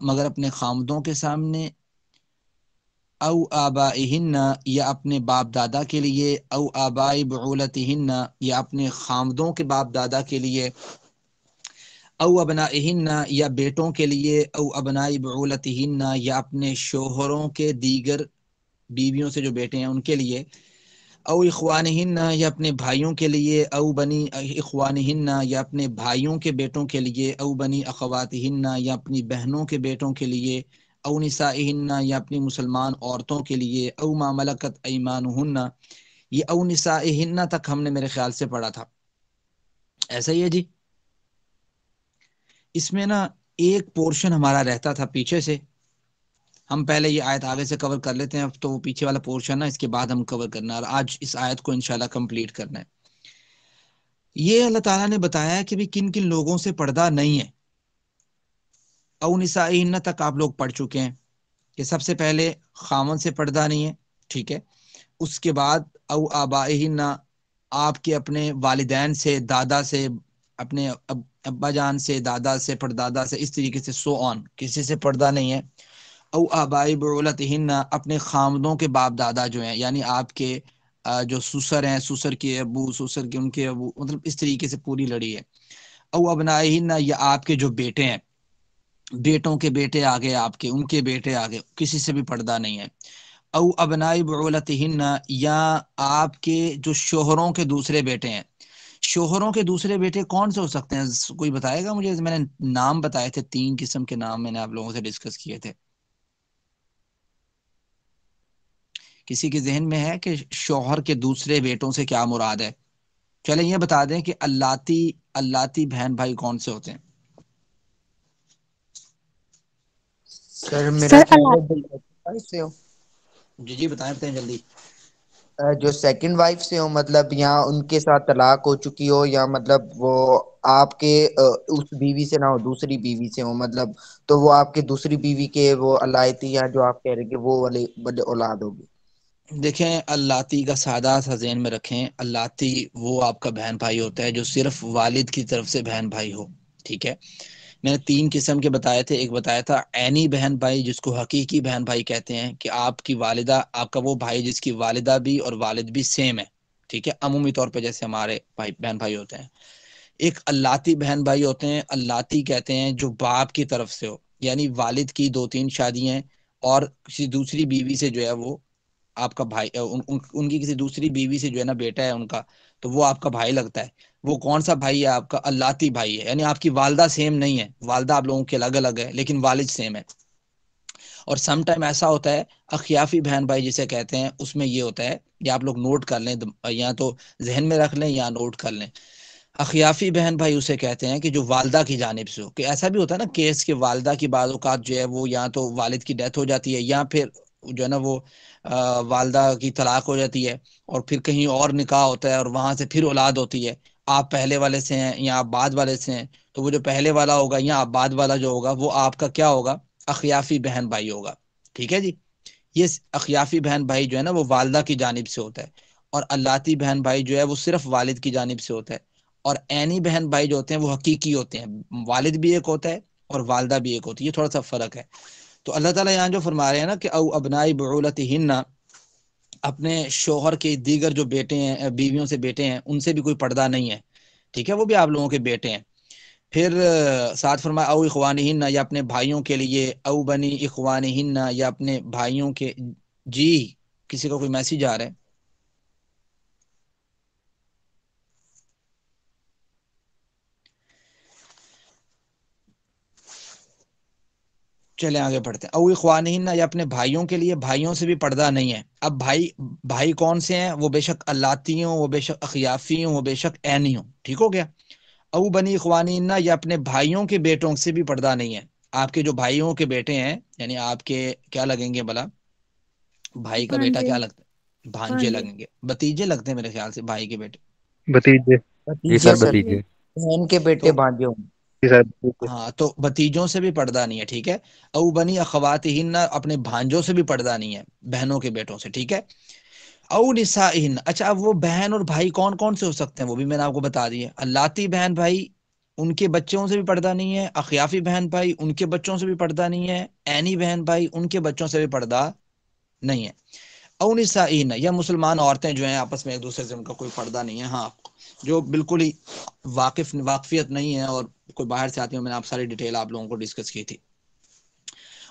مگر اپنے خامدوں کے سامنے، او آبائہن یا اپنے باپ دادا کے لیے، او آبائی بعولتہن یا اپنے خامدوں کے باپ دادا کے لیے، او ابنائہن یا بیٹوں کے لیے، او ابنائی بعولتہن یا اپنے شوہروں کے دیگر بیویوں سے جو بیٹے ہیں ان کے لیے، او اخوانہن یا اپنے بھائیوں کے لیے، او بنی اخوانہن یا اپنے بھائیوں کے بیٹوں کے لیے، او بنی اخواتہن یا اپنی بہنوں کے بیٹوں کے لیے، او نسائہن یا اپنی مسلمان عورتوں کے لیے، او ما ملکت ایمانہن، یہ او نسائہن تک ہم نے میرے خیال سے پڑھا تھا، ایسا ہی ہے جی۔ اس میں نا ایک پورشن ہمارا رہتا تھا پیچھے سے، ہم پہلے یہ آیت آگے سے کور کر لیتے ہیں، اب تو وہ پیچھے والا پورشن ہے اس کے بعد ہم کور کرنا ہے، اور آج اس آیت کو انشاءاللہ کمپلیٹ کرنا ہے۔ یہ اللہ تعالیٰ نے بتایا ہے کہ بھی کن کن لوگوں سے پردہ نہیں ہے۔ او نسائہن تک آپ لوگ پڑھ چکے ہیں کہ سب سے پہلے خامن سے پردہ نہیں ہے، ٹھیک ہے۔ اس کے بعد او آبائہن، آپ کے اپنے والدین سے، دادا سے، اپنے ابا جان سے، دادا سے، پردادا سے، اس طریقے سے سو آن، کسی سے پردہ نہیں ہے۔ او آبائی بعولتہن، اپنے خامدوں کے باپ دادا جو ہیں، یعنی آپ کے جو سسر ہیں، سسر کے ابو، سسر کے ان کے ابو، مطلب اس طریقے سے پوری لڑی ہے۔ او ابنائہن، یا آپ کے جو بیٹے ہیں، بیٹوں کے بیٹے آگے آپ کے، ان کے بیٹے آگے، کسی سے بھی پردہ نہیں ہے۔ او ابنائی بعولتہن، یا آپ کے جو شوہروں کے دوسرے بیٹے ہیں۔ شوہروں کے دوسرے بیٹے کون سے ہو سکتے ہیں؟ کوئی بتائے گا مجھے؟ میں نے نام بتائے تھے، 3 قسم کے نام میں نے آپ لوگوں سے ڈسکس کیے تھے، کسی کے ذہن میں ہے کہ شوہر کے دوسرے بیٹوں سے کیا مراد ہے؟ چلیں یہ بتا دیں کہ اللاتی بہن بھائی کون سے ہوتے ہیں؟ سر میرا سر خیال اللہ ہے جو second wife سے ہو، جی بتائیں جلدی۔ جو سیکنڈ وائف سے ہو، مطلب یا ان کے ساتھ طلاق ہو چکی ہو، یا مطلب وہ آپ کے اس بیوی سے نہ ہو، دوسری بیوی سے ہو، مطلب تو وہ آپ کے دوسری بیوی کے وہ علایتی یا جو آپ کہہ رہے کہ وہ والے اولاد ہوگی۔ دیکھیں، اللاتی کا سادہ سا ذہن میں رکھیں، اللاتی وہ آپ کا بہن بھائی ہوتا ہے جو صرف والد کی طرف سے بہن بھائی ہو، ٹھیک ہے۔ میں نے 3 قسم کے بتائے تھے، ایک بتایا تھا عینی بہن بھائی جس کو حقیقی بہن بھائی کہتے ہیں، کہ آپ کی والدہ، آپ کا وہ بھائی جس کی والدہ بھی اور والد بھی سیم ہے، ٹھیک ہے، عمومی طور پہ جیسے ہمارے بھائی بہن بھائی ہوتے ہیں۔ ایک اللاتی بہن بھائی ہوتے ہیں، اللاتی کہتے ہیں جو باپ کی طرف سے ہو، یعنی والد کی 2-3 شادیاں اور کسی دوسری بیوی سے جو ہے وہ آپ کا بھائی، ان کی کسی دوسری بیوی سے جو ہے نا بیٹا ہے ان کا، تو وہ آپ کا بھائی لگتا ہے۔ وہ کون سا بھائی ہے؟ آپ کا اللاتی بھائی ہے، یعنی آپ کی والدہ سیم نہیں ہے، والدہ آپ لوگوں کے الگ الگ ہے لیکن والد سیم ہے۔ اور سم ٹائم ایسا ہوتا ہے اخیافی بہن بھائی جسے کہتے ہیں، اس میں یہ ہوتا ہے، یا آپ لوگ نوٹ کر لیں، یا تو ذہن میں رکھ لیں یا نوٹ کر لیں۔ اخیافی بہن بھائی اسے کہتے ہیں کہ جو والدہ کی جانب سے ہو، کہ ایسا بھی ہوتا ہے نا کیس کہ والدہ کی بعض اوقات جو ہے وہ یا تو والد کی ڈیتھ ہو جاتی ہے، یا پھر جو ہے نا وہ والدہ کی طلاق ہو جاتی ہے، اور پھر کہیں اور نکاح ہوتا ہے اور وہاں سے پھر اولاد ہوتی ہے، آپ پہلے والے سے ہیں یا آپ بعد والے سے ہیں، تو وہ جو پہلے والا ہوگا یا آپ بعد والا جو ہوگا وہ آپ کا کیا ہوگا؟ اخیافی بہن بھائی ہوگا، ٹھیک ہے جی۔ یہ اخیافی بہن بھائی جو ہے نا وہ والدہ کی جانب سے ہوتا ہے، اور اللاتی بہن بھائی جو ہے وہ صرف والد کی جانب سے ہوتا ہے۔ اور عینی بہن بھائی جو ہوتے ہیں وہ حقیقی ہوتے ہیں، والد بھی ایک ہوتا ہے اور والدہ بھی ایک ہوتی ہے، یہ تھوڑا سا فرق ہے۔ تو اللہ تعالیٰ یہاں جو فرما رہے ہیں نا کہ او ابنائی بعولتہن، اپنے شوہر کے دیگر جو بیٹے ہیں، بیویوں سے بیٹے ہیں، ان سے بھی کوئی پردہ نہیں ہے، ٹھیک ہے، وہ بھی آپ لوگوں کے بیٹے ہیں۔ پھر ساتھ فرمایا او اخوانہن، یا اپنے بھائیوں کے لیے، او بنی اخوانہن، یا اپنے بھائیوں کے، جی کسی کا کوئی میسیج آ رہا ہے؟ چلیں آگے پڑھتے ہیں۔ او اخوانہن، یا اپنے بھائیوں کے لیے، بھائیوں سے بھی پردہ نہیں ہے۔ اب بھائی کون سے ہیں؟ وہ بے شک اللاتی ہوں، وہ بے شک اخیافی ہوں، وہ بے شک عینی ہوں، ٹھیک ہو گیا۔ او بنی اخوانہن، یا اپنے بھائیوں کے بیٹوں سے بھی پردہ نہیں ہے۔ آپ کے جو بھائیوں کے بیٹے ہیں، یعنی آپ کے کیا لگیں گے بلا؟ بھائی کا بیٹا بھانجے کیا لگتا ہے؟ بھانجے لگیں گے، بتیجے لگتے ہیں میرے خیال سے بھائی کے بیٹے۔ بھتیجے، جی بھتیجے سر سر، بھتیجے، بہن کے بیٹے تو بھانجے ہوں گے۔ جی سر بھتیجے۔ ہاں، تو بتیجوں سے بھی پردہ نہیں ہے، ٹھیک ہے۔ او بنی اخواتہن، اپنے بھانجوں سے بھی پردہ نہیں ہے، بہنوں کے بیٹوں سے، ٹھیک ہے۔ او نسائہن، اچھا اب وہ بہن اور بھائی کون کون سے ہو سکتے ہیں؟ وہ بھی میں نے آپ کو بتا دی ہے۔ اللاتی بہن بھائی ان کے بچوں سے بھی پردہ نہیں ہے، اخیافی بہن بھائی ان کے بچوں سے بھی پردہ نہیں ہے، عینی بہن بھائی ان کے بچوں سے بھی پردہ نہیں ہے۔ او نسائین، یا مسلمان عورتیں جو ہیں آپس میں ایک دوسرے سے ان کا کوئی پردہ نہیں ہے، ہاں جو بالکل ہی واقفیت نہیں ہے اور کوئی باہر سے آتی ہے، میں نے آپ ساری ڈیٹیل آپ لوگوں کو ڈسکس کی تھی۔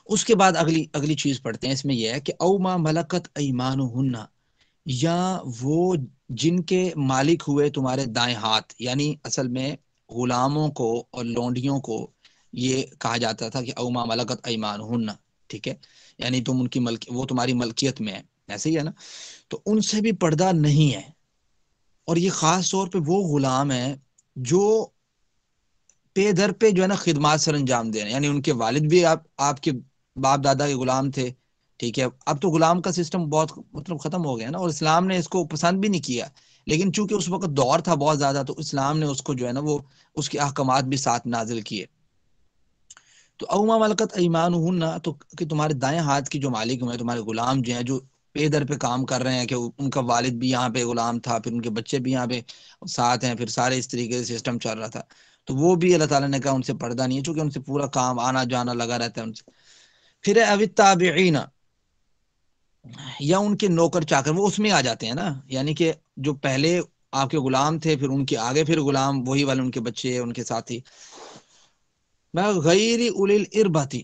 اس کے بعد اگلی چیز پڑھتے ہیں، اس میں یہ ہے کہ او ما ملکت ایمانہن، یا وہ جن کے مالک ہوئے تمہارے دائیں ہاتھ، یعنی اصل میں غلاموں کو اور لونڈیوں کو یہ کہا جاتا تھا کہ او ما ملکت ایمانہن، ٹھیک ہے، یعنی تم ان کی وہ تمہاری ملکیت میں ہے، ایسے ہی ہے نا، تو ان سے بھی پردہ نہیں ہے۔ اور یہ خاص طور پہ وہ غلام ہیں جو پے در پہ جو ہے نا خدمات سر انجام دے رہے ہیں، یعنی ان کے والد بھی آپ کے باپ دادا کے غلام تھے، ٹھیک ہے، اب تو غلام کا سسٹم بہت مطلب ختم ہو گیا نا، اور اسلام نے اس کو پسند بھی نہیں کیا، لیکن چونکہ اس وقت دور تھا بہت زیادہ، تو اسلام نے اس کو جو ہے نا وہ اس کے احکامات بھی ساتھ نازل کیے۔ تو اوما ملکت ایمانہن، تو کہ تمہارے دائیں ہاتھ کی جو مالک ہوئے تمہارے غلام جو ہیں، جو پے در پہ کام کر رہے ہیں، کہ ان کا والد بھی یہاں پہ غلام تھا، پھر ان کے بچے بھی یہاں پہ ساتھ ہیں، پھر سارے اس طریقے سے سسٹم چل رہا تھا، تو وہ بھی اللہ تعالیٰ نے کہا ان سے پردہ نہیں ہے، چونکہ ان سے پورا کام آنا جانا لگا رہتا ہے ان سے۔ پھر او التابعین، یا ان کے نوکر چاکر، وہ اس میں آ جاتے ہیں نا، یعنی کہ جو پہلے آپ کے غلام تھے، پھر ان کے آگے پھر غلام وہی والے ان کے بچے ان کے ساتھی، میں غیر اولی الاربتی،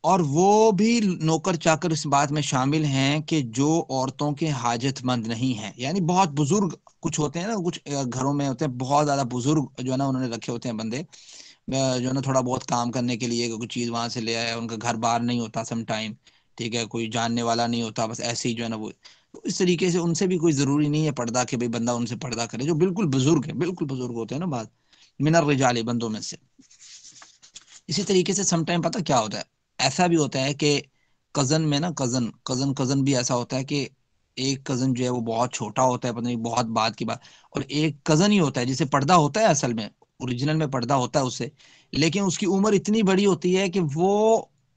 اور وہ بھی نوکر چاکر اس بات میں شامل ہیں کہ جو عورتوں کے حاجت مند نہیں ہیں، یعنی بہت بزرگ کچھ ہوتے ہیں نا، کچھ گھروں میں ہوتے ہیں بہت زیادہ بزرگ جو ہے نا، انہوں نے رکھے ہوتے ہیں بندے جو ہے نا تھوڑا بہت کام کرنے کے لیے، کوئی چیز وہاں سے لے آیا، ان کا گھر بار نہیں ہوتا سم ٹائم، ٹھیک ہے، کوئی جاننے والا نہیں ہوتا، بس ایسے ہی جو ہے نا وہ، تو اس طریقے سے ان سے بھی کوئی ضروری نہیں ہے پردہ کہ بھئی بندہ ان سے پردہ کرے، جو بالکل بزرگ ہیں، بالکل بزرگ ہوتے ہیں نا بعض من الرجال، بندوں میں سے۔ اسی طریقے سے سم ٹائم پتہ کیا ہوتا ہے، ایسا بھی ہوتا ہے کہ کزن میں نا، کزن بھی ایسا ہوتا ہے کہ ایک کزن جو ہے وہ بہت چھوٹا ہوتا ہے، پتہ نہیں بہت بات کی بات، اور ایک کزن ہی ہوتا ہے جسے پردہ ہوتا ہے، اصل میں اوریجنل میں پردہ ہوتا ہے اس سے، لیکن اس کی عمر اتنی بڑی ہوتی ہے کہ وہ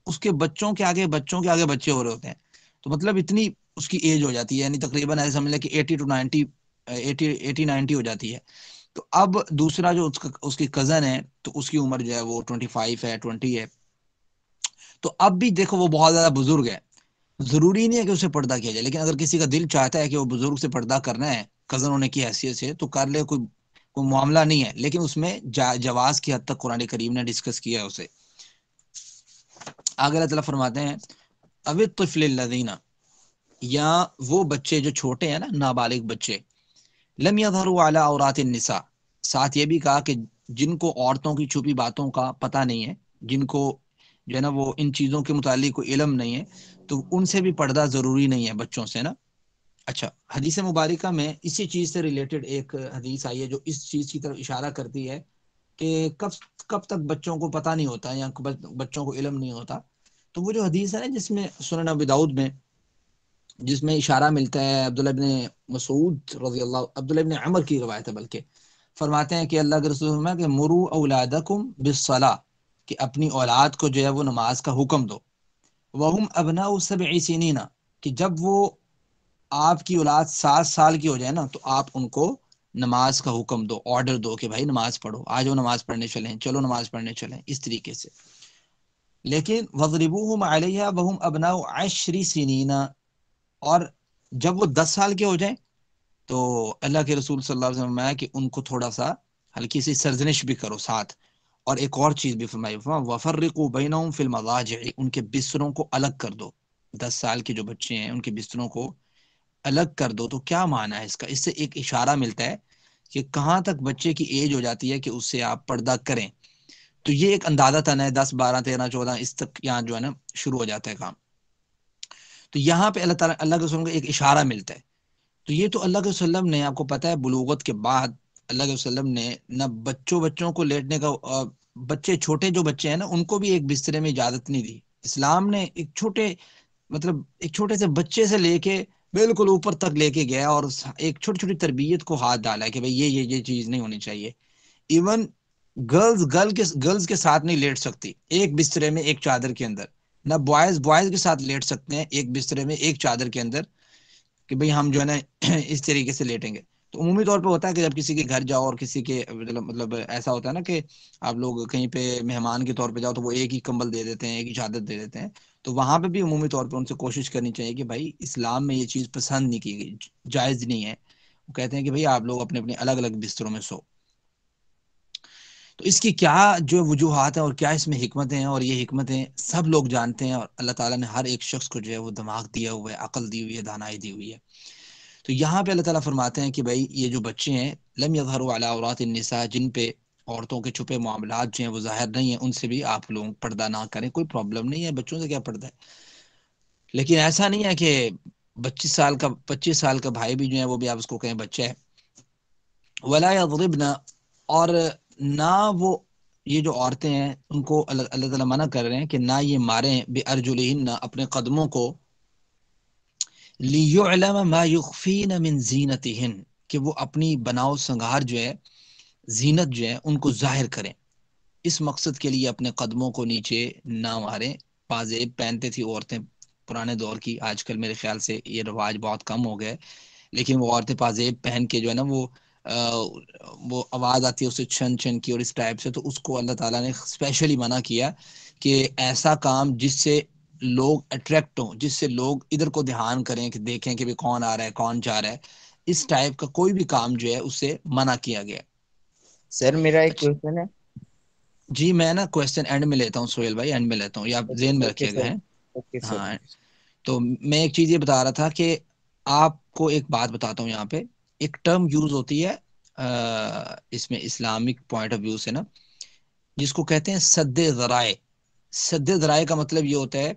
اس کے بچوں کے آگے بچے ہو رہے ہوتے ہیں، تو مطلب اتنی اس کی ایج ہو جاتی ہے، یعنی تقریباً ایسے سمجھ لیں کہ 80 to 90 80 90 ہو جاتی ہے۔ تو اب دوسرا جو اس کی کزن ہے، تو اس کی عمر جو ہے وہ 25 ہے، 20 ہے، تو اب بھی دیکھو وہ بہت زیادہ بزرگ ہے، ضروری نہیں ہے کہ اسے پردہ کیا جائے، لیکن اگر کسی کا دل چاہتا ہے کہ وہ بزرگ سے پردہ کرنا ہے کزن ہونے کی حیثیت سے، تو کر لے، کوئی معاملہ نہیں ہے، لیکن اس میں جواز کی حد تک قرآن کریم نے ڈسکس کیا ہے اسے۔ آگے اللہ تعالیٰ فرماتے ہیں اب الطفل الذین، یا وہ بچے جو چھوٹے ہیں نا، نابالغ بچے، لم یظہروا علی عورات النساء، ساتھ یہ بھی کہا کہ جن کو عورتوں کی چھپی باتوں کا پتہ نہیں ہے، جن کو جو ہے نا وہ ان چیزوں کے متعلق کوئی علم نہیں ہے، تو ان سے بھی پردہ ضروری نہیں ہے بچوں سے نا۔ اچھا، حدیث مبارکہ میں اسی چیز سے ریلیٹڈ ایک حدیث آئی ہے جو اس چیز کی طرف اشارہ کرتی ہے کہ کب تک بچوں کو پتہ نہیں ہوتا یا بچوں کو علم نہیں ہوتا، تو وہ جو حدیث ہے نا جس میں سنن ابی داؤد میں، جس میں اشارہ ملتا ہے عبداللہ ابن مسعود رضی اللہ، عبداللہ ابن عمر کی روایت ہے بلکہ، فرماتے ہیں کہ اللہ کے رسول فرمایا کہ مرو اولادکم بالصلاۃ، کہ اپنی اولاد کو جو ہے وہ نماز کا حکم دو، وہم ابناء 7 سنین، کہ جب وہ آپ کی اولاد 7 سال کی ہو جائے نا، تو آپ ان کو نماز کا حکم دو، آرڈر دو کہ بھائی نماز پڑھو، آج وہ نماز پڑھنے چلیں، چلو نماز پڑھنے چلیں، اس طریقے سے۔ لیکن وَضْرِبُوهُمْ عَلَيْهَا وَهُمْ أَبْنَاءُ 10 سِنِينَ، اور جب وہ 10 سال کے ہو جائیں تو اللہ کے رسول صلی اللہ علیہ وسلم نے کہ ان کو تھوڑا سا ہلکی سی سرزنش بھی کرو ساتھ، اور ایک اور چیز بھی فرمائی، وَفَرِّقُوا بَيْنَهُمْ فِي الْمَضَاجِعِ، ان کے بستروں کو الگ کر دو، 10 سال کے جو بچے ہیں ان کے بستروں کو الگ کر دو۔ تو کیا معنی ہے اس کا؟ اس سے ایک اشارہ ملتا ہے کہ کہاں تک بچے کی ایج ہو جاتی ہے کہ اس سے آپ پردہ کریں، تو یہ ایک اندازہ تن ہے، 10 12 13 14 اس تک یہاں جو ہے نا شروع ہو جاتا ہے کام۔ تو یہاں پہ اللہ تعالیٰ اللہ کے رسول کو ایک اشارہ ملتا ہے، تو یہ تو اللہ کے وسلم نے، آپ کو پتہ ہے بلوغت کے بعد اللہ کے وسلم نے نہ بچوں کو لیٹنے کا، بچے چھوٹے جو بچے ہیں نا ان کو بھی ایک بسترے میں اجازت نہیں دی، اسلام نے ایک چھوٹے سے بچے سے لے کے بالکل اوپر تک لے کے گیا، اور ایک چھوٹی چھوٹی تربیت کو ہاتھ ڈالا ہے کہ بھئی یہ چیز نہیں ہونی چاہیے۔ ایون گرلز کے ساتھ نہیں لیٹ سکتی ایک بسترے میں ایک چادر کے اندر، نہ بوائز کے ساتھ لیٹ سکتے ہیں ایک بسترے میں ایک چادر کے اندر، کہ بھئی ہم جو ہے نا اس طریقے سے لیٹیں گے۔ تو عمومی طور پہ ہوتا ہے کہ جب کسی کے گھر جاؤ اور کسی کے مطلب ایسا ہوتا ہے نا کہ آپ لوگ کہیں پہ مہمان کے طور پہ جاؤ تو وہ ایک ہی کمبل دے دیتے ہیں، ایک ہی چادر دے دیتے ہیں. تو وہاں پہ بھی عمومی طور پہ ان سے کوشش کرنی چاہیے کہ بھائی اسلام میں یہ چیز پسند نہیں کی گئی، جائز نہیں ہے. وہ کہتے ہیں کہ بھائی آپ لوگ اپنے اپنے الگ الگ بستروں میں سو. تو اس کی کیا جو وجوہات ہیں اور کیا اس میں حکمتیں ہیں، اور یہ حکمتیں سب لوگ جانتے ہیں، اور اللہ تعالیٰ نے ہر ایک شخص کو جو ہے وہ دماغ دیا ہوا ہے، عقل دی ہوئی ہے، دانائی دی ہوئی ہے. تو یہاں پہ اللہ تعالیٰ فرماتے ہیں کہ بھائی یہ جو بچے ہیں لم یظہروا علی عورات النساء، جن پہ عورتوں کے چھپے معاملات جو ہیں وہ ظاہر نہیں ہیں، ان سے بھی آپ لوگ پردہ نہ کریں. کوئی پرابلم نہیں ہے، بچوں سے کیا پردہ ہے. لیکن ایسا نہیں ہے کہ 25 سال کا بھائی بھی جو ہے وہ بھی آپ اس کو کہیں بچہ ہے. ولا یضربن، اور نہ وہ یہ جو عورتیں ہیں ان کو اللہ تعالیٰ منع کر رہے ہیں کہ نہ یہ ماریں بارجلہن، اپنے قدموں کو، لیعلم ما یخفین من زینتہن، کہ وہ اپنی بناؤ سنگار جو ہے، زینت جو ہے ان کو ظاہر کریں. اس مقصد کے لیے اپنے قدموں کو نیچے نہ ماریں. پازیب پہنتے تھی عورتیں پرانے دور کی، آج کل میرے خیال سے یہ رواج بہت کم ہو گئے، لیکن وہ عورتیں پازیب پہن کے جو ہے نا وہ آواز آتی ہے اسے چھن چھن کی اور اس ٹائپ سے. تو اس کو اللہ تعالیٰ نے اسپیشلی منع کیا کہ ایسا کام جس سے لوگ اٹریکٹ ہوں، جس سے لوگ ادھر کو دھیان کریں کہ دیکھیں کہ بھی کون آ رہا ہے کون جا رہا ہے، اس ٹائپ کا کوئی بھی کام جو ہے اسے منع کیا گیا. سر میرا ایک اچھا کوشچن ہے. جی، میں نا کوشچن اینڈ میں لیتا ہوں سہیل بھائی، اینڈ میں لیتا ہوں، یا آپ ذہن میں اوکے رکھیے گا. سر. ہیں اوکے سر. ہاں. تو میں ایک چیز یہ بتا رہا تھا کہ آپ کو ایک بات بتاتا ہوں. یہاں پہ ایک ٹرم یوز ہوتی ہے اس میں اسلامک پوائنٹ آف ویو سے نا، جس کو کہتے ہیں سد ذرائع. سد ذرائع کا مطلب یہ ہوتا ہے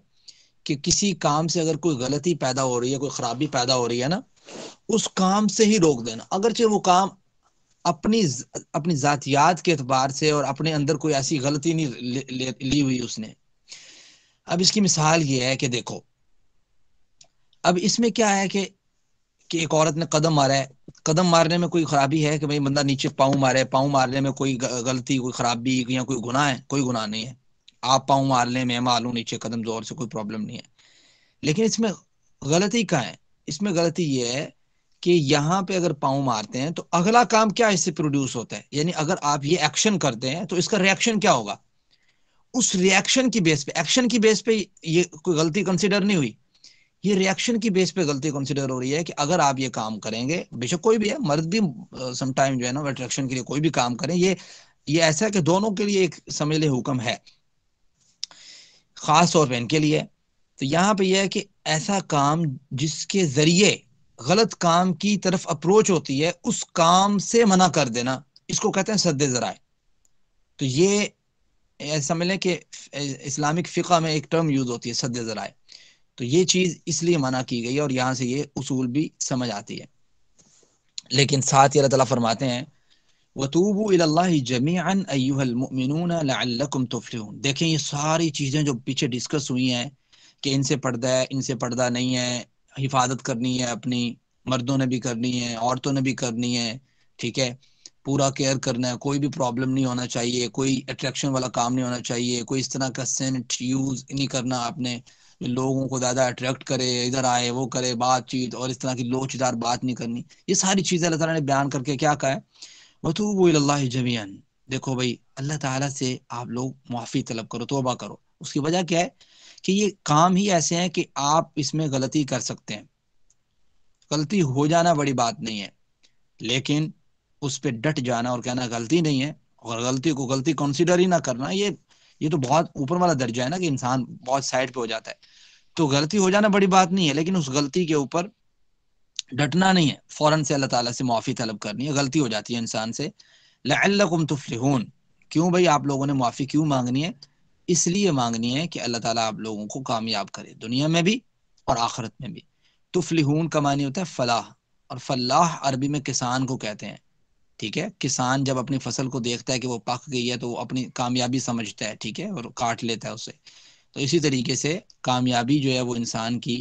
کہ کسی کام سے اگر کوئی غلطی پیدا ہو رہی ہے، کوئی خرابی پیدا ہو رہی ہے نا، اس کام سے ہی روک دینا، اگرچہ وہ کام اپنی ذاتیات کے اعتبار سے اور اپنے اندر کوئی ایسی غلطی نہیں لی ہوئی اس نے. اب اس کی مثال یہ ہے کہ دیکھو، اب اس میں کیا ہے کہ ایک عورت نے قدم مارا ہے، قدم مارنے میں کوئی خرابی ہے کہ بھئی بندہ نیچے پاؤں مارے، پاؤں مارنے میں کوئی غلطی، کوئی خرابی یا کوئی گناہ ہے؟ کوئی گناہ نہیں ہے. آپ پاؤں مار لیں، میں ماروں نیچے قدم زور سے، کوئی پرابلم نہیں ہے. لیکن اس میں غلطی کہاں ہے؟ اس میں غلطی یہ ہے کہ یہاں پہ اگر پاؤں مارتے ہیں تو اگلا کام کیا اس سے پروڈیوس ہوتا ہے. یعنی اگر آپ یہ ایکشن کرتے ہیں تو اس کا ریئیکشن کیا ہوگا؟ اس ریئیکشن کی بیس پہ، ایکشن کی بیس پہ یہ کوئی غلطی کنسیڈر نہیں ہوئی، یہ ریئیکشن کی بیس پہ غلطی کنسیڈر ہو رہی ہے کہ اگر آپ یہ کام کریں گے، بے شک کوئی بھی ہے، مرد بھی سم ٹائم جو ہے نا اٹریکشن کے لیے کوئی بھی کام کریں، یہ ایسا ہے کہ دونوں کے لیے ایک سمجھ لے حکم ہے، خاص طور پہ ان کے لیے. تو یہاں پہ یہ ہے کہ ایسا کام جس کے ذریعے غلط کام کی طرف اپروچ ہوتی ہے، اس کام سے منع کر دینا، اس کو کہتے ہیں سد ذرائع. تو یہ سمجھ لیں کہ اسلامک فقہ میں ایک ٹرم یوز ہوتی ہے سد ذرائع. تو یہ چیز اس لیے منع کی گئی اور یہاں سے یہ اصول بھی سمجھ آتی ہے. لیکن ساتھ ہی اللہ تعالیٰ فرماتے ہیں وَتُوبُوا إِلَى اللَّهِ جَمِيعًا أَيُّهَا الْمُؤْمِنُونَ لَعَلَّكُمْ تُفْلِحُونَ. دیکھیں یہ ساری چیزیں جو پیچھے ڈسکس ہوئی ہیں کہ ان سے پردہ ہے، ان سے پردہ نہیں ہے، حفاظت کرنی ہے اپنی، مردوں نے بھی کرنی ہے، عورتوں نے بھی کرنی ہے، ٹھیک ہے، پورا کیئر کرنا ہے، کوئی بھی پرابلم نہیں ہونا چاہیے، کوئی اٹریکشن والا کام نہیں ہونا چاہیے، کوئی اس طرح کا سینٹ یوز نہیں کرنا آپ نے جو لوگوں کو زیادہ اٹریکٹ کرے، ادھر آئے وہ کرے بات چیت، اور اس طرح کی لوچدار بات نہیں کرنی. یہ ساری چیزیں اللہ تعالیٰ نے بیان کر کے کیا کہا ہے؟ وَتُوبُوا إِلَى اللَّهِ جَمِيعًا. دیکھو بھائی اللہ تعالیٰ سے آپ لوگ معافی طلب کرو، توبہ کرو. اس کی وجہ کیا ہے کہ یہ کام ہی ایسے ہیں کہ آپ اس میں غلطی کر سکتے ہیں. غلطی ہو جانا بڑی بات نہیں ہے، لیکن اس پہ ڈٹ جانا اور کہنا غلطی نہیں ہے اور غلطی کو غلطی کنسیڈر ہی نہ کرنا، یہ تو بہت اوپر والا درجہ ہے نا کہ انسان بہت سائڈ پہ ہو جاتا ہے. تو غلطی ہو جانا بڑی بات نہیں ہے، لیکن اس غلطی کے اوپر ڈٹنا نہیں ہے، فوراً سے اللہ تعالیٰ سے معافی طلب کرنی ہے. غلطی ہو جاتی ہے انسان سے. لعلکم تفلحون. کیوں بھائی آپ لوگوں نے معافی کیوں مانگنی ہے؟ اس لیے مانگنی ہے کہ اللہ تعالیٰ آپ لوگوں کو کامیاب کرے، دنیا میں بھی اور آخرت میں بھی. تفلحون کا معنی ہوتا ہے فلاح، اور فلاح عربی میں کسان کو کہتے ہیں. ٹھیک ہے، کسان جب اپنی فصل کو دیکھتا ہے کہ وہ پک گئی ہے تو وہ اپنی کامیابی سمجھتا ہے، ٹھیک ہے، اور کاٹ لیتا ہے اسے. تو اسی طریقے سے کامیابی جو ہے وہ انسان کی،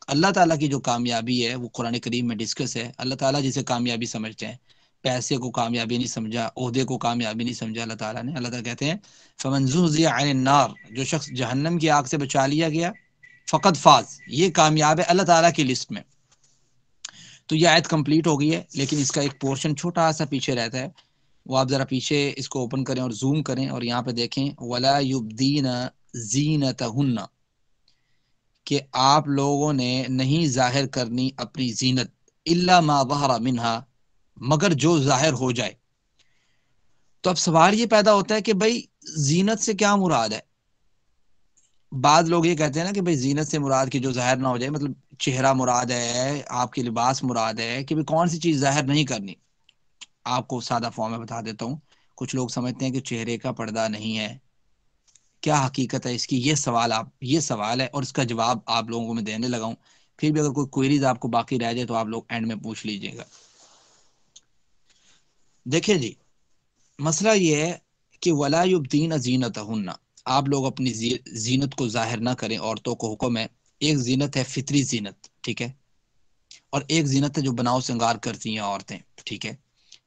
اللہ تعالیٰ کی جو کامیابی ہے وہ قرآن کریم میں ڈسکس ہے. اللہ تعالیٰ جسے کامیابی سمجھتے ہیں، پیسے کو کامیابی نہیں سمجھا، عہدے کو کامیابی نہیں سمجھا اللہ تعالیٰ نے. اللہ تعالیٰ کہتے ہیں فَمَنْ زُحْزِحَ عَنِ النَّارِ، جو شخص جہنم کی آگ سے بچا لیا گیا، فقط فاز، یہ کامیاب ہے اللہ تعالیٰ کی لسٹ میں. تو تو یہ آیت کمپلیٹ ہو گئی ہے، لیکن اس کا ایک پورشن چھوٹا سا پیچھے رہتا ہے، وہ آپ ذرا پیچھے اس کو اوپن کریں اور زوم کریں اور یہاں پہ دیکھیں وَلَا يُبْدِينَ زِينَتَهُنَّ، کہ آپ لوگوں نے نہیں ظاہر کرنی اپنی زینت، الا ما ظہر منہا، مگر جو ظاہر ہو جائے۔ تو اب سوال یہ پیدا ہوتا ہے کہ بھائی زینت سے کیا مراد ہے؟ بعض لوگ یہ کہتے ہیں نا کہ بھائی زینت سے مراد کی جو ظاہر نہ ہو جائے، مطلب چہرہ مراد ہے، آپ کے لباس مراد ہے، کہ بھائی کون سی چیز ظاہر نہیں کرنی۔ آپ کو سادہ فارم میں بتا دیتا ہوں، کچھ لوگ سمجھتے ہیں کہ چہرے کا پردہ نہیں ہے، کیا حقیقت ہے اس کی؟ یہ سوال ہے اور اس کا جواب آپ لوگوں کو میں دینے لگا ہوں۔ پھر بھی اگر کوئی کوئریز آپ کو باقی رہ جائے تو آپ لوگ اینڈ میں پوچھ لیجئے گا۔ دیکھیں جی، مسئلہ یہ ہے کہ وَلَا يُبْدِينَ زِينَتَهُنَّ، آپ لوگ اپنی زینت کو ظاہر نہ کریں۔ عورتوں کو حکم ہے، ایک زینت ہے فطری زینت، ٹھیک ہے، اور ایک زینت ہے جو بناؤ سنگار کرتی ہیں عورتیں، ٹھیک ہے،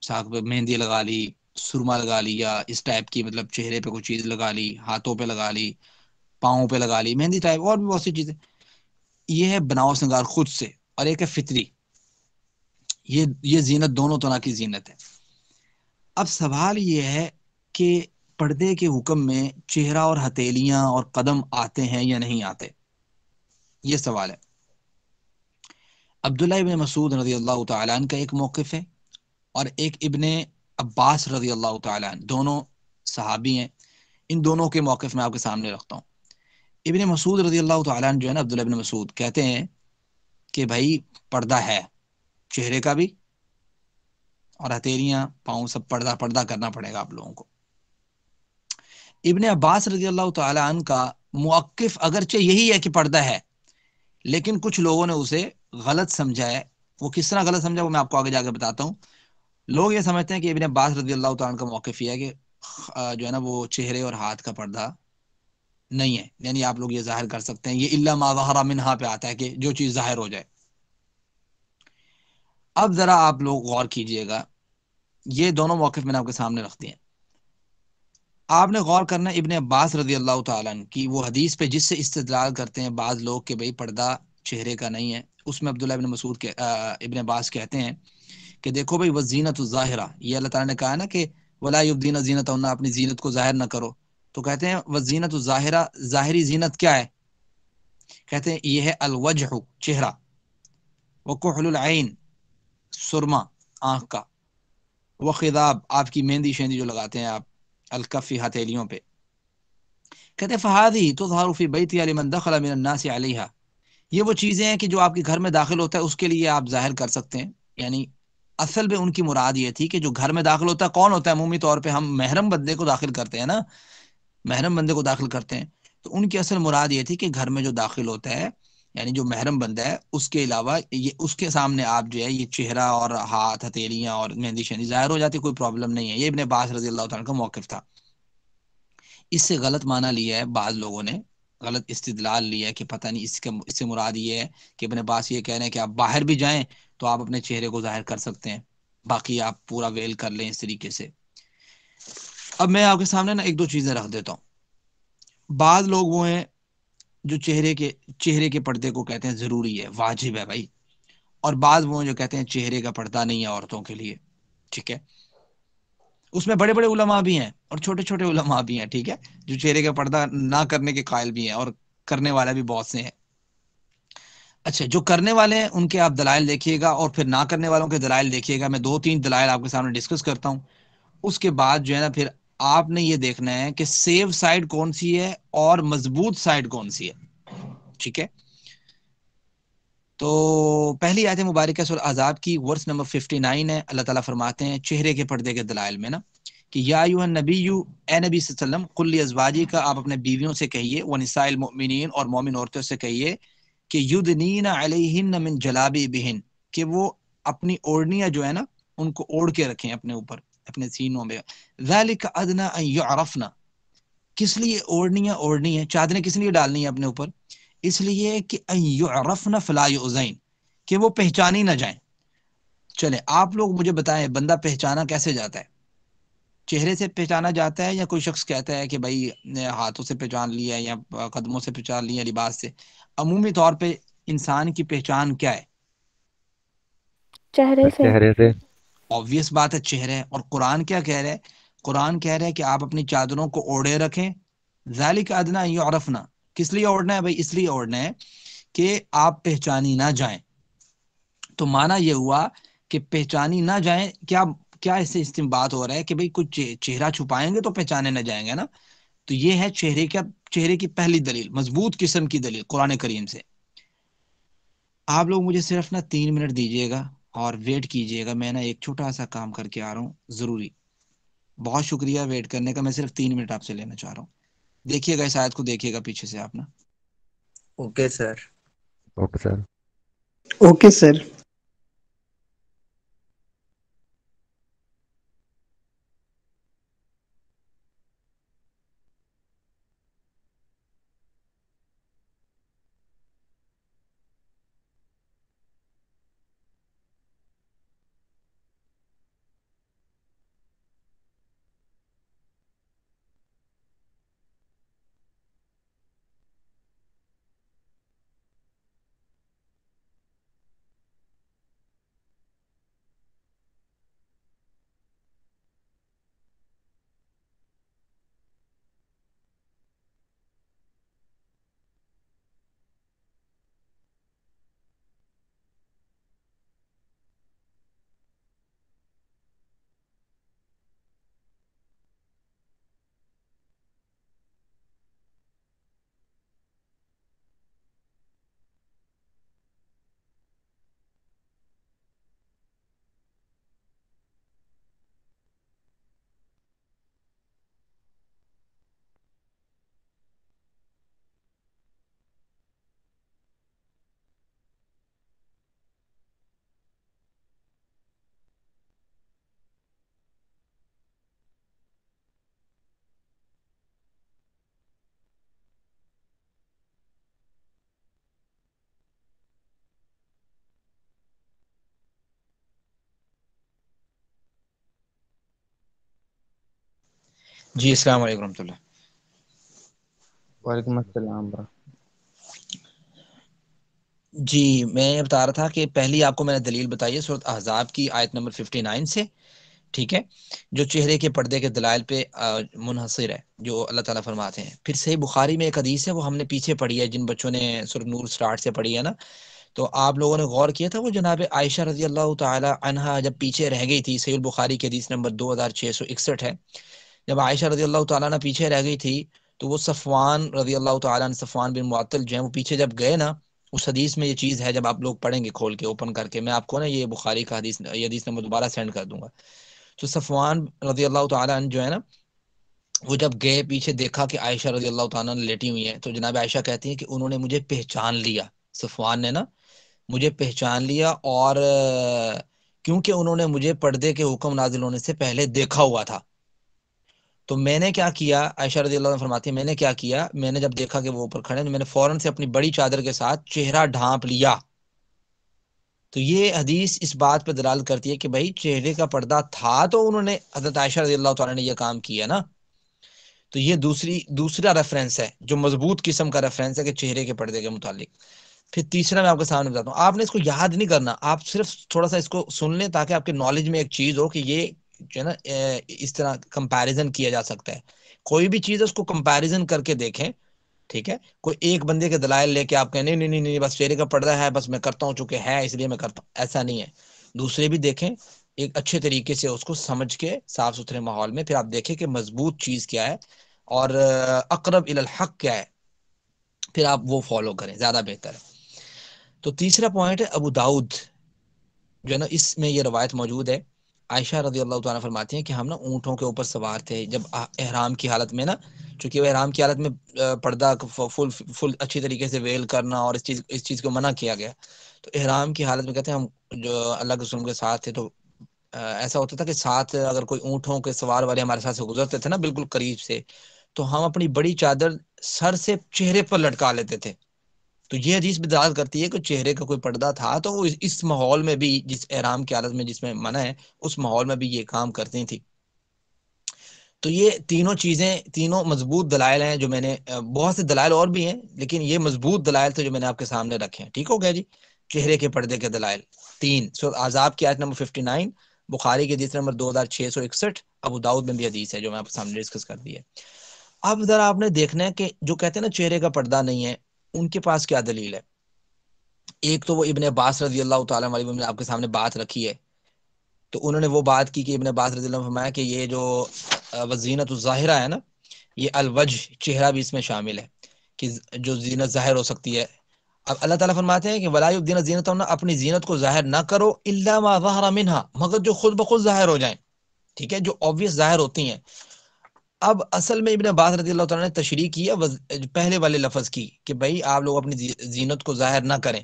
ساکھ پہ مہندی لگا لی، سرما لگا لی، یا اس ٹائپ کی مطلب چہرے پہ کوئی چیز لگا لی، ہاتھوں پہ لگا لی، پاؤں پہ لگا لی مہندی ٹائپ، اور بھی بہت سی چیزیں۔ یہ ہے بناؤ سنگار خود سے، اور ایک ہے فطری۔ یہ زینت دونوں طرح کی زینت ہے۔ اب سوال یہ ہے کہ پردے کے حکم میں چہرہ اور ہتھیلیاں اور قدم آتے ہیں یا نہیں آتے؟ یہ سوال ہے۔ عبداللہ ابن مسعود رضی اللہ تعالیٰ عنہ کا ایک موقف ہے، اور ایک ابن عباس رضی اللہ تعالیٰ عنہ، دونوں صحابی ہیں، ان دونوں کے موقف میں آپ کے سامنے رکھتا ہوں۔ ابن مسعود رضی اللہ تعالیٰ عنہ جو ہے نا، عبداللہ ابن مسعود کہتے ہیں کہ بھائی پردہ ہے، چہرے کا بھی اور ہتھیلیاں پاؤں سب پردہ کرنا پڑے گا آپ لوگوں کو۔ ابن عباس رضی اللہ تعالیٰ عنہ کا موقف اگرچہ یہی ہے کہ پردہ ہے، لیکن کچھ لوگوں نے اسے غلط سمجھا ہے۔ وہ کس طرح غلط سمجھا وہ میں آپ کو آگے جا کے بتاتا ہوں۔ لوگ یہ سمجھتے ہیں کہ ابن عباس رضی اللہ تعالیٰ عنہ کا موقف یہ ہے کہ جو ہے نا وہ چہرے اور ہاتھ کا پردہ نہیں ہے، یعنی آپ لوگ یہ ظاہر کر سکتے ہیں، یہ الا ما ظہر منہا پہ آتا ہے کہ جو چیز ظاہر ہو جائے۔ اب ذرا آپ لوگ غور کیجئے گا، یہ دونوں موقف میں نے آپ کے سامنے رکھ دیے ہیں۔ آپ نے غور کرنا ابن عباس رضی اللہ تعالیٰ عنہ کی وہ حدیث پہ جس سے استدلال کرتے ہیں بعض لوگ کہ بھئی پردہ چہرے کا نہیں ہے، اس میں عبداللہ ابن مسعود کے ابن عباس کہتے ہیں کہ دیکھو بھئی وزینت الظاہرہ، یہ اللہ تعالیٰ نے کہا نا کہ ولا یبدین زینتہن، اپنی زینت کو ظاہر نہ کرو، تو کہتے ہیں وزینت الظاہرہ، ظاہری زینت کیا ہے؟ کہتے ہیں یہ ہے الوجہ، چہرہ، وکحل العین، سرما آنکھ کا، وخضاب، آپ کی مہندی شہندی جو لگاتے ہیں آپ، الکفی ہتھیلیوں پہ۔ کہتے ہیں فہذی تظہر فی بیتها لمن دخل من الناس علیہا، یہ وہ چیزیں ہیں کہ جو آپ کے گھر میں داخل ہوتا ہے اس کے لیے آپ ظاہر کر سکتے ہیں۔ یعنی اصل میں ان کی مراد یہ تھی کہ جو گھر میں داخل ہوتا ہے کون ہوتا ہے؟ عمومی طور پہ ہم محرم بندے کو داخل کرتے ہیں نا، محرم بندے کو داخل کرتے ہیں، تو ان کی اصل مراد یہ تھی کہ گھر میں جو داخل ہوتا ہے، یعنی جو محرم بندہ ہے، اس کے علاوہ یہ اس کے سامنے آپ جو ہے یہ چہرہ اور ہاتھ ہتھیلیاں اور مہندی شہندی ظاہر ہو جاتی، کوئی پرابلم نہیں ہے۔ یہ ابن عباس رضی اللہ تعالیٰ کا موقف تھا۔ اس سے غلط معنی لیا ہے بعض لوگوں نے، غلط استدلال لیا ہے کہ پتہ نہیں اس سے مراد یہ ہے کہ ابن عباس یہ کہہ رہے ہیں کہ آپ باہر بھی جائیں تو آپ اپنے چہرے کو ظاہر کر سکتے ہیں، باقی آپ پورا ویل کر لیں اس طریقے سے۔ اب میں آپ کے سامنے نا ایک دو چیزیں رکھ دیتا ہوں۔ بعض لوگ وہ ہیں جو چہرے کے پردے کو کہتے ہیں ضروری ہے، واجب ہے بھائی، اور بعض وہ ہیں جو کہتے ہیں چہرے کا پردہ نہیں ہے عورتوں کے لیے، ٹھیک ہے۔ اس میں بڑے بڑے علماء بھی ہیں اور چھوٹے چھوٹے علماء بھی ہیں، ٹھیک ہے، جو چہرے کا پردہ نہ کرنے کے قائل بھی ہیں اور کرنے والا بھی بہت سے ہیں۔ اچھا، جو کرنے والے ہیں ان کے آپ دلائل دیکھیے گا، اور پھر نہ کرنے والوں کے دلائل دیکھیے گا۔ میں دو تین دلائل آپ کے سامنے ڈسکس کرتا ہوں، اس کے بعد جو ہے نا پھر آپ نے یہ دیکھنا ہے کہ سیف سائڈ کون سی ہے اور مضبوط سائڈ کون سی ہے، ٹھیک ہے۔ تو پہلی آیت مبارکہ سورہ احزاب کی ورس نمبر 59 ہے۔ اللہ تعالیٰ فرماتے ہیں چہرے کے پردے کے دلائل میں نا کہ یا ایھا النبی، اے نبی صلی اللہ علیہ وسلم، قل لازواجی کا، آپ اپنے بیویوں سے کہیے، ونساء المؤمنین، اور مومن عورتوں سے کہیے، کہ یدنین علیہن من جلابیبہن، کہ وہ اپنی اوڑھنیاں جو ہے نا ان کو اوڑھ کے رکھیں اپنے اوپر، اپنے سینوں میں۔ ذالک ادنی ان یعرفن، کس لیے اوڑھنیاں اوڑھنی ہیں، چادریں کس لیے ڈالنی ہیں اپنے اوپر؟ اس لیے کہ ان یعرفن فلا یؤذین، کہ وہ پہچانی نہ جائیں۔ چلیں آپ لوگ مجھے بتائیں بندہ پہچانا کیسے جاتا ہے؟ چہرے سے پہچانا جاتا ہے، یا کوئی شخص کہتا ہے کہ بھائی ہاتھوں سے پہچان لیا یا قدموں سے پہچان لیا، لباس سے؟ عمومی طور پہ انسان کی پہچان کیا ہے؟ چہرے سے چہرے سے obvious بات ہے چہرہ ہے. اور قرآن کیا کہہ رہا ہے؟ قرآن کہہ رہا ہے کہ آپ اپنی چادروں کو اوڑھے رکھیں. ذالک ادنا ان یعرفنا. کس لیے اوڑھنا ہے بھائی؟ اس لیے اوڑھنا ہے کہ آپ پہچانی نہ جائیں. تو معنی یہ ہوا کہ پہچانی نہ جائیں. کیا کیا اس سے استنباط ہو رہا ہے کہ بھئی کچھ چہرہ چھپائیں گے تو پہچانے نہ جائیں گے نا. تو یہ ہے چہرے کی پہلی دلیل، مضبوط قسم کی دلیل قرآن کریم سے. آپ لوگ مجھے صرف نا 3 منٹ دیجیے گا اور ویٹ کیجیے گا. میں نا ایک چھوٹا سا کام کر کے آ رہا ہوں ضروری. بہت شکریہ ویٹ کرنے کا. میں صرف 3 منٹ آپ سے لینا چاہ رہا ہوں. دیکھیے گا اس آیت کو، دیکھیے گا پیچھے سے آپ نا. Okay sir. Okay sir. Okay sir. جی السلام علیکم ورحمۃ اللہ. وعلیکم السلام برا. جی میں یہ بتا رہا تھا کہ پہلی آپ کو میں نے دلیل بتائی ہے سورۃ احزاب کی آیت نمبر 59 سے، ٹھیک ہے، جو چہرے کے پردے کے دلائل پہ منحصر ہے، جو اللہ تعالیٰ فرماتے ہیں. پھر صحیح بخاری میں ایک حدیث ہے، وہ ہم نے پیچھے پڑھی ہے، جن بچوں نے سورۃ نور سٹارٹ سے پڑھی ہے نا، تو آپ لوگوں نے غور کیا تھا وہ جناب عائشہ رضی اللہ تعالی عنہا جب پیچھے رہ گئی تھی. صحیح البخاری کی حدیث نمبر 2661 ہے. جب عائشہ رضی اللہ تعالیٰ عنہ پیچھے رہ گئی تھی تو وہ صفوان رضی اللہ تعالیٰ عنہ، صفوان بن معطل جو ہیں، وہ پیچھے جب گئے نا، اس حدیث میں یہ چیز ہے، جب آپ لوگ پڑھیں گے کھول کے اوپن کر کے، میں آپ کو نا یہ بخاری کا حدیث، یہ حدیث نمبر دوبارہ سینڈ کر دوں گا. تو صفوان رضی اللہ تعالیٰ عنہ جو ہے نا، وہ جب گئے پیچھے دیکھا کہ عائشہ رضی اللہ تعالیٰ عنہ لیٹی ہوئی ہیں، تو جناب عائشہ کہتی ہیں کہ انہوں نے مجھے پہچان لیا. صفوان نے نا مجھے پہچان لیا، اور کیونکہ انہوں نے مجھے پردے کے حکم نازل ہونے سے پہلے دیکھا ہوا تھا، تو میں نے کیا کیا. عائشہ رضی اللہ عنہ فرماتی ہے میں نے کیا کیا، میں نے جب دیکھا کہ وہ اوپر کھڑے ہیں، میں نے فوراً سے اپنی بڑی چادر کے ساتھ چہرہ ڈھانپ لیا. تو یہ حدیث اس بات پہ دلالت کرتی ہے کہ بھائی چہرے کا پردہ تھا تو انہوں نے، حضرت عائشہ رضی اللہ تعالیٰ نے یہ کام کیا نا. تو یہ دوسرا ریفرنس ہے، جو مضبوط قسم کا ریفرنس ہے کہ چہرے کے پردے کے متعلق. پھر تیسرا میں آپ کے سامنے بتاتا ہوں. آپ نے اس کو یاد نہیں کرنا، آپ صرف تھوڑا سا اس کو سن لیں تاکہ آپ کے نالج میں ایک چیز ہو کہ یہ جو ہے نا اس طرح کمپیریزن کیا جا سکتا ہے. کوئی بھی چیز ہے اس کو کمپیریزن کر کے دیکھیں، ٹھیک ہے. کوئی ایک بندے کے دلائل لے کے آپ کہیں نہیں نہیں نہیں بس چہرے کا پردہ ہے، بس میں کرتا ہوں چونکہ ہے اس لیے میں کرتا ہوں، ایسا نہیں ہے. دوسرے بھی دیکھیں ایک اچھے طریقے سے اس کو سمجھ کے صاف ستھرے ماحول میں، پھر آپ دیکھیں کہ مضبوط چیز کیا ہے اور اقرب الی الحق کیا ہے، پھر آپ وہ فالو کریں، زیادہ بہتر ہے. تو تیسرا پوائنٹ ہے ابو داؤد جو ہے نا، اس میں یہ روایت موجود ہے. عائشہ رضی اللہ تعالیٰ فرماتی ہیں کہ ہم نا اونٹوں کے اوپر سوار تھے جب احرام کی حالت میں نا، چونکہ وہ احرام کی حالت میں پردہ فل اچھی طریقے سے ویل کرنا اور اس چیز کو منع کیا گیا. تو احرام کی حالت میں کہتے ہیں ہم جو اللہ کے رسول کے ساتھ تھے، تو ایسا ہوتا تھا کہ ساتھ اگر کوئی اونٹوں کے سوار والے ہمارے ساتھ سے گزرتے تھے نا بالکل قریب سے، تو ہم اپنی بڑی چادر سر سے چہرے پر لٹکا لیتے تھے. تو یہ حدیث بھی دلالت کرتی ہے کہ چہرے کا کوئی پردہ تھا تو وہ اس ماحول میں بھی، جس احرام کی حالت میں جس میں منع ہے، اس ماحول میں بھی یہ کام کرتی تھی. تو یہ تینوں چیزیں، تینوں مضبوط دلائل ہیں جو میں نے، بہت سے دلائل اور بھی ہیں لیکن یہ مضبوط دلائل تھے جو میں نے آپ کے سامنے رکھے ہیں. ٹھیک ہو گیا جی؟ چہرے کے پردے کے دلائل 3 سورۃ احزاب کی آیت نمبر 59، بخاری کی حدیث نمبر 2661، ابو داؤد میں بھی حدیث ہے جو میں آپ کے سامنے ڈسکس کر دی ہے۔ اب ذرا آپ نے دیکھنا ہے کہ جو کہتے ہیں نا چہرے کا پردہ نہیں ہے، ان کے پاس کیا دلیل ہے۔ ایک تو وہ ابن عباس رضی اللہ تعالیٰ عنہ نے آپ کے سامنے بات رکھی ہے، تو انہوں نے وہ بات کی کہ ابن عباس رضی اللہ عنہ نے فرمایا کہ یہ جو وزینت الظاہرہ ہے نا، یہ الوجہ چہرہ بھی اس میں شامل ہے کہ جو زینت ظاہر ہو سکتی ہے۔ اب اللہ تعالیٰ فرماتے ہیں کہ ولا یبدین زینتہن، اپنی زینت کو ظاہر نہ کرو الا ما ظہر منہا، مگر جو خود بخود ظاہر ہو جائیں، ٹھیک ہے، جو obvious ظاہر ہوتی ہیں۔ اب اصل میں ابن عباس رضی اللہ تعالیٰ نے تشریح کی ہے پہلے والے لفظ کی کہ بھائی آپ لوگ اپنی زینت کو ظاہر نہ کریں،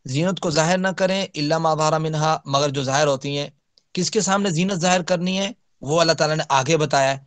زینت کو ظاہر نہ کریں الا ما ظہر منہا، مگر جو ظاہر ہوتی ہیں۔ کس کے سامنے زینت ظاہر کرنی ہے وہ اللہ تعالیٰ نے آگے بتایا ہے۔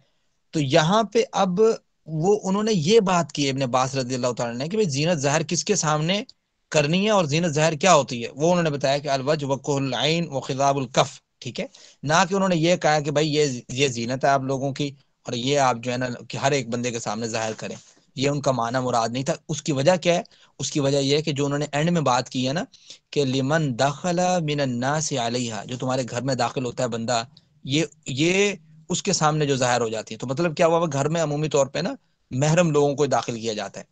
تو یہاں پہ اب وہ انہوں نے یہ بات کی ابن عباس رضی اللہ تعالیٰ نے کہ بھائی زینت ظاہر کس کے سامنے کرنی ہے اور زینت ظاہر کیا ہوتی ہے، وہ انہوں نے بتایا کہ الوجہ وقح العین وخضاب الکف، ٹھیک ہے، نہ کہ انہوں نے یہ کہا کہ بھائی یہ زینت ہے آپ لوگوں کی اور یہ آپ جو ہے نا کہ ہر ایک بندے کے سامنے ظاہر کریں، یہ ان کا معنی مراد نہیں تھا۔ اس کی وجہ کیا ہے؟ اس کی وجہ یہ ہے کہ جو انہوں نے اینڈ میں بات کی ہے نا کہ لمن دخل من الناس علیہا، جو تمہارے گھر میں داخل ہوتا ہے بندہ، یہ اس کے سامنے جو ظاہر ہو جاتی ہے۔ تو مطلب کیا ہوا، گھر میں عمومی طور پہ نا محرم لوگوں کو داخل کیا جاتا ہے۔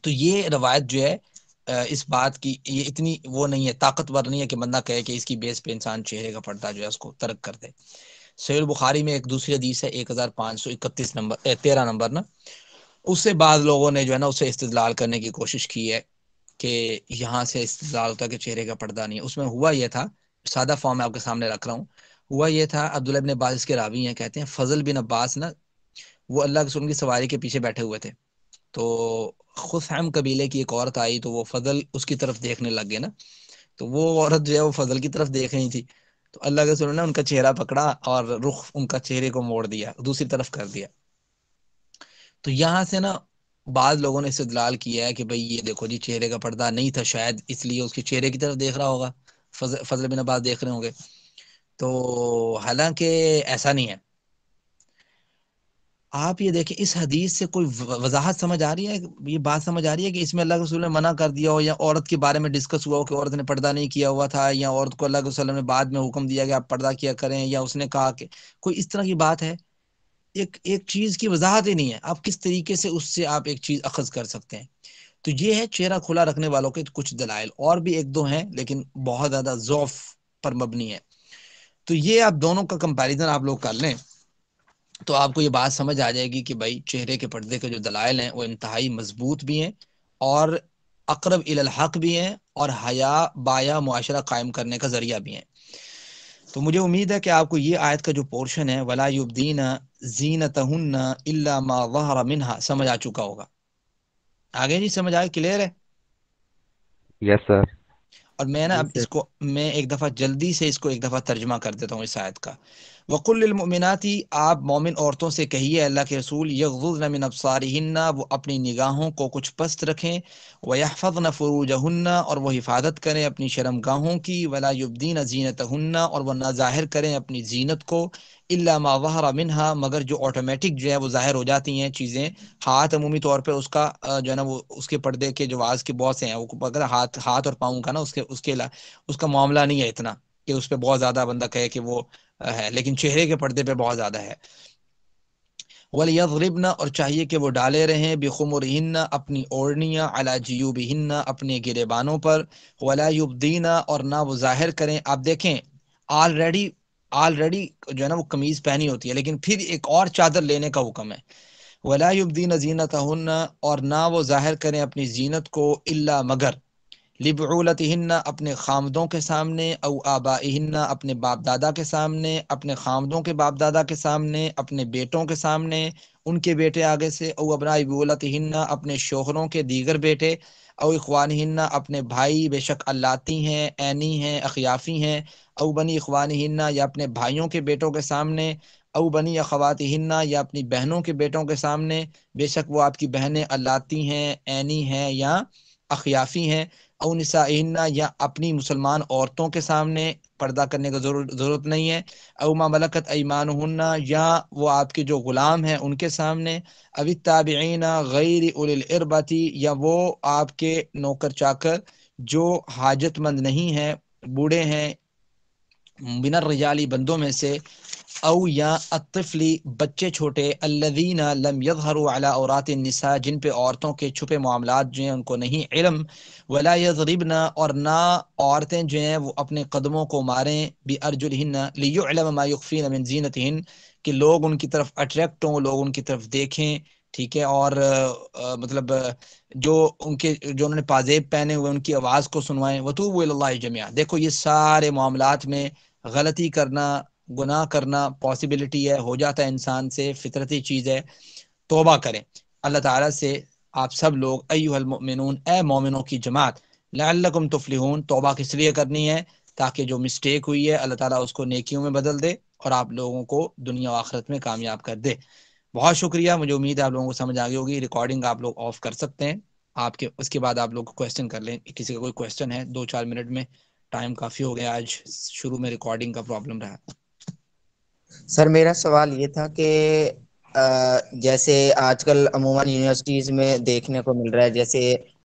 تو یہ روایت جو ہے اس بات کی یہ اتنی وہ نہیں ہے، طاقتور نہیں ہے کہ بندہ کہے کہ اس کی بیس پہ انسان چہرے کا پردہ جو ہے اس کو ترک کر دے۔ صحیح البخاری میں ایک دوسری حدیث ہے 1531 نمبر 13 نمبر نا، اس سے بعض لوگوں نے جو ہے نا اسے استدلال کرنے کی کوشش کی ہے کہ یہاں سے استدلال ہوتا ہے کہ چہرے کا پردہ نہیں ہے۔ اس میں ہوا یہ تھا، سادہ فارم میں آپ کے سامنے رکھ رہا ہوں، ہوا یہ تھا عبداللہ بن عباس کے راوی ہیں، کہتے ہیں فضل بن عباس نا وہ اللہ کے رسول کی سواری کے پیچھے بیٹھے ہوئے تھے، تو خثعم قبیلے کی ایک عورت آئی تو وہ فضل اس کی طرف دیکھنے لگ گئے نا، تو وہ عورت جو ہے وہ فضل کی طرف دیکھ رہی تھی، تو اللہ کے رسول نے ان کا چہرہ پکڑا اور رخ ان کا چہرے کو موڑ دیا، دوسری طرف کر دیا۔ تو یہاں سے نا بعض لوگوں نے استدلال کیا ہے کہ بھئی یہ دیکھو جی چہرے کا پردہ نہیں تھا، شاید اس لیے اس کے چہرے کی طرف دیکھ رہا ہوگا، فضل بن عباس دیکھ رہے ہوں گے، تو حالانکہ ایسا نہیں ہے۔ آپ یہ دیکھیں اس حدیث سے کوئی وضاحت سمجھ آ رہی ہے، یہ بات سمجھ آ رہی ہے کہ اس میں اللہ کے رسول نے منع کر دیا ہو، یا عورت کے بارے میں ڈسکس ہوا ہو کہ عورت نے پردہ نہیں کیا ہوا تھا، یا عورت کو اللہ کے وسلم نے بعد میں حکم دیا کہ آپ پردہ کیا کریں، یا اس نے کہا کہ کوئی اس طرح کی بات ہے؟ ایک چیز کی وضاحت ہی نہیں ہے، آپ کس طریقے سے اس سے آپ ایک چیز اخذ کر سکتے ہیں۔ تو یہ ہے چہرہ کھلا رکھنے والوں کے کچھ دلائل، اور بھی ایک دو ہیں لیکن بہت زیادہ ضعف پر مبنی ہے۔ تو یہ آپ دونوں کا کمپیریزن آپ لوگ کر لیں تو آپ کو یہ بات سمجھ آ جائے گی کہ بھائی چہرے کے پردے کے جو دلائل ہیں وہ انتہائی مضبوط بھی ہیں اور اقرب الی الحق بھی ہیں اور حیا بایا معاشرہ قائم کرنے کا ذریعہ بھی ہیں۔ تو مجھے امید ہے کہ آپ کو یہ آیت کا جو پورشن ہے وَلَا يُبْدِينَ زِينَتَهُنَّ إِلَّا مَا ظَهَرَ مِنْهَا سمجھ آ چکا ہوگا، آگے جی سمجھ آئے، کلیئر ہے؟ یس سر۔ اور میں نا اب اس کو میں ایک دفعہ جلدی سے اس کو ایک دفعہ ترجمہ کر دیتا ہوں اس آیت کا۔ وَقُلْ لِلْمُؤْمِنَاتِ، آپ مومن عورتوں سے کہیے اللہ کے رسول، یغضضن من ابصارہن، وہ اپنی نگاہوں کو کچھ پست رکھیں، وَيَحْفَظْنَ فُرُوجَهُنَّ، اور وہ حفاظت کریں اپنی شرمگاہوں کی، وَلَا يُبْدِينَ زِينَتَهُنَّ، اور وہ نہ ظاہر کریں اپنی زینت کو، الا ما ظہر منہا، مگر جو آٹومیٹک جو ہے وہ ظاہر ہو جاتی ہیں چیزیں۔ ہاتھ عمومی طور پہ اس کا جو ہے نا وہ اس کے پردے کے جو آواز کے بہت سے ہیں، وہ اگر ہاتھ اور پاؤں کا نا اس کا معاملہ نہیں ہے اتنا کہ اس پہ بہت زیادہ بندہ کہے کہ وہ ہے، لیکن چہرے کے پردے پہ بہت زیادہ ہے۔ وَلْيَضْرِبْنَ، اور چاہیے کہ وہ ڈالے رہیں، بِخُمُرِهِنَّ، اپنی اوڑھنیاں، عَلَى جِيُوبِهِنَّ، اپنے گریبانوں پر، وَلَا يُبْدِينَ، اور نہ وہ ظاہر کریں۔ آپ دیکھیں آلریڈی جو ہے نا وہ قمیض پہنی ہوتی ہے لیکن پھر ایک اور چادر لینے کا حکم ہے۔ وَلَا يُبْدِينَ زِينَتَهُنَّ، اور نہ وہ ظاہر کریں اپنی زینت کو، الا مگر لِبُعُولَتِهِنَّ، اپنے خامدوں کے سامنے، او آبائہن، اپنے باپ دادا کے سامنے، اپنے خامدوں کے باپ دادا کے سامنے، اپنے بیٹوں کے سامنے، ان کے بیٹے آگے سے، او ابناء بُعُولَتِهِنَّ، اپنے شوہروں کے دیگر بیٹے، او اخوانہن، اپنے بھائی، بے شک الاتی ہیں، عینی ہیں، اخیافی ہیں، او بنی اخوانہن، یا اپنے بھائیوں کے بیٹوں کے سامنے، او بنی اخواتہن، یا اپنی بہنوں کے بیٹوں کے سامنے، بے شک وہ آپ کی بہنیں الاتی ہیں، عینی ہیں یا اخیافی ہیں، او نسائہن، یا اپنی مسلمان عورتوں کے سامنے پردہ کرنے کا ضرورت نہیں ہے، او ما ملکت ایمانہن، یا وہ آپ کے جو غلام ہیں ان کے سامنے، او التابعین غیر اولی الاربۃ، یا وہ آپ کے نوکر چاکر جو حاجت مند نہیں ہیں، بوڑھے ہیں، من الرجالی بندوں میں سے، او یا الطفلی بچے چھوٹے، الذین لم یظہروا علی عورات النساء جن پہ عورتوں کے چھپے معاملات جو ہیں ان کو نہیں علم، ولا یضربن اور نہ عورتیں جو ہیں وہ اپنے قدموں کو ماریں، بارجلہن لیعلم ما یخفین من زینتہن کہ لوگ ان کی طرف اٹریکٹ ہوں، لوگ ان کی طرف دیکھیں، ٹھیک ہے، اور مطلب جو ان کے جو انہوں نے پازیب پہنے ہوئے ان کی آواز کو سنوائیں، وتوبوا الی اللہ جميعا۔ دیکھو یہ سارے معاملات میں غلطی کرنا، گناہ کرنا پاسبلٹی ہے، ہو جاتا ہے انسان سے، فطرتی چیز ہے، توبہ کریں اللہ تعالیٰ سے آپ سب لوگ، ایھا المؤمنون اے مومنوں کی جماعت، لعلکم تفلحون توبہ کس لیے کرنی ہے؟ تاکہ جو مسٹیک ہوئی ہے اللہ تعالیٰ اس کو نیکیوں میں بدل دے اور آپ لوگوں کو دنیا و آخرت میں کامیاب کر دے۔ بہت شکریہ، مجھے امید ہے آپ لوگوں کو سمجھ آ گئی ہوگی۔ ریکارڈنگ آپ لوگ آف کر سکتے ہیں، آپ کے اس کے بعد آپ لوگ کویسچن کر لیں، کسی کا کوئی کویسچن ہے 2-4 منٹ میں، ٹائم کافی ہو گیا، آج شروع میں ریکارڈنگ کا پرابلم رہا۔ سر میرا سوال یہ تھا کہ جیسے آج کل عموماً یونیورسٹیز میں دیکھنے کو مل رہا ہے، جیسے